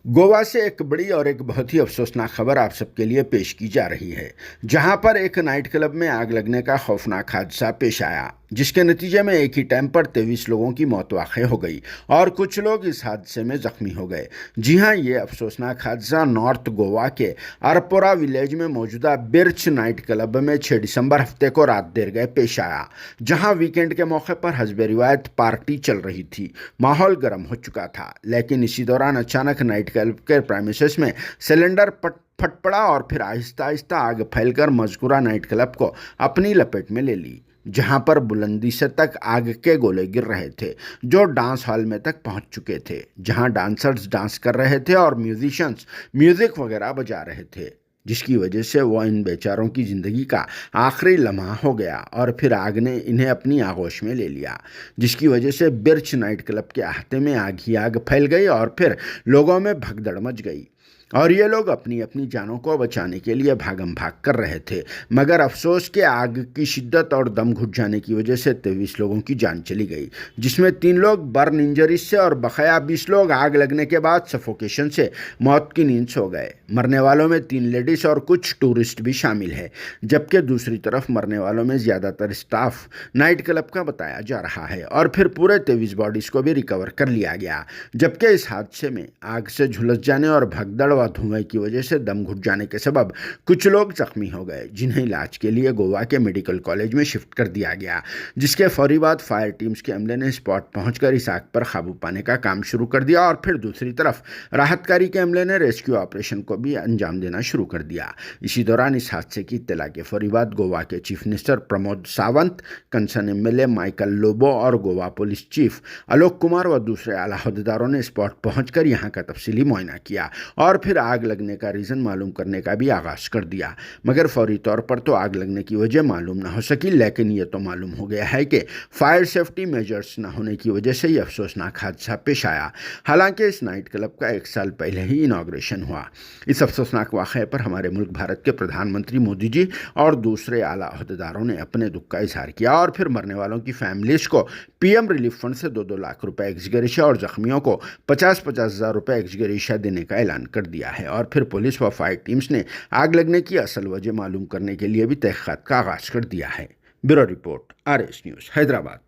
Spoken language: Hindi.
गोवा से एक बड़ी और एक बहुत ही अफसोसनाक खबर आप सबके लिए पेश की जा रही है, जहां पर एक नाइट क्लब में आग लगने का खौफनाक हादसा पेश आया, जिसके नतीजे में एक ही टाइम पर 23 लोगों की मौत वाक़ हो गई और कुछ लोग इस हादसे में जख्मी हो गए। जी हां, ये अफसोसनाक हादसा नॉर्थ गोवा के अरपोरा विलेज में मौजूदा बिर्च नाइट क्लब में 6 दिसंबर हफ्ते को रात देर गए पेश आया, जहां वीकेंड के मौके पर हस्बे रिवायत पार्टी चल रही थी। माहौल गर्म हो चुका था, लेकिन इसी दौरान अचानक नाइट क्लब के प्रेमिसेस में सिलेंडर फट पड़ा और फिर आहिस्ता आहिस्ता आग फैलकर मजकूरा नाइट क्लब को अपनी लपेट में ले ली, जहां पर बुलंदी से तक आग के गोले गिर रहे थे जो डांस हॉल में तक पहुंच चुके थे, जहां डांसर्स डांस कर रहे थे और म्यूजिशियंस म्यूजिक वगैरह बजा रहे थे, जिसकी वजह से वो इन बेचारों की ज़िंदगी का आखिरी लम्हा हो गया और फिर आग ने इन्हें अपनी आगोश में ले लिया, जिसकी वजह से बिर्च नाइट क्लब के अहाते में आग ही आग फैल गई और फिर लोगों में भगदड़ मच गई और ये लोग अपनी अपनी जानों को बचाने के लिए भागम भाग कर रहे थे। मगर अफसोस के आग की शिद्दत और दम घुट जाने की वजह से 23 लोगों की जान चली गई, जिसमें 3 लोग बर्न इंजरीज से और बकाया 20 लोग आग लगने के बाद सफोकेशन से मौत की नींद सो गए। मरने वालों में 3 लेडीज और कुछ टूरिस्ट भी शामिल है, जबकि दूसरी तरफ मरने वालों में ज़्यादातर स्टाफ नाइट क्लब का बताया जा रहा है और फिर पूरे 23 बॉडीज़ को भी रिकवर कर लिया गया। जबकि इस हादसे में आग से झुलस जाने और भगदड़ धुएं की वजह से दम घुट जाने के सबब कुछ लोग जख्मी हो गए, जिन्हें इलाज के लिए गोवा के मेडिकल कॉलेज में शिफ्ट कर दिया गया, जिसके फौरी बाद फायर टीम्स के अमले ने स्पॉट पहुंचकर इस आग पर काबू पाने का काम शुरू कर दिया और फिर दूसरी तरफ राहतकारी के अमले ने रेस्क्यू ऑपरेशन को भी अंजाम देना शुरू कर दिया। इसी दौरान इस हादसे की इत्तला के फौरी बाद गोवा के chief minister Pramod Sawant, concern MLA Michael Lobo और गोवा पुलिस चीफ आलोक कुमार व दूसरे आला अहदेदारों ने स्पॉट पहुंचकर यहां का तफसीली मुआयना किया और फिर आग लगने का रीज़न मालूम करने का भी आगाज़ कर दिया। मगर फौरी तौर पर तो आग लगने की वजह मालूम ना हो सकी, लेकिन ये तो मालूम हो गया है कि फायर सेफ्टी मेजर्स ना होने की वजह से ये अफसोसनाक हादसा पेश आया। हालांकि इस नाइट क्लब का 1 साल पहले ही इनाग्रेशन हुआ। इस अफसोसनाक वाक़े पर हमारे मुल्क भारत के प्रधानमंत्री मोदी जी और दूसरे आला अहदेदारों ने अपने दुख का इजहार किया और फिर मरने वालों की फैमिलीज़ को पीएम रिलीफ फंड से 2-2 लाख रुपए एक्सग्रेशिया और जख्मियों को 50-50 हज़ार रुपये एक्सग्रेशिया देने का ऐलान कर दिया है। और फिर पुलिस व फायर टीम्स ने आग लगने की असल वजह मालूम करने के लिए भी तहक़ीक़ात का आगाज़ कर दिया है। Bureau report, RS news, Hyderabad.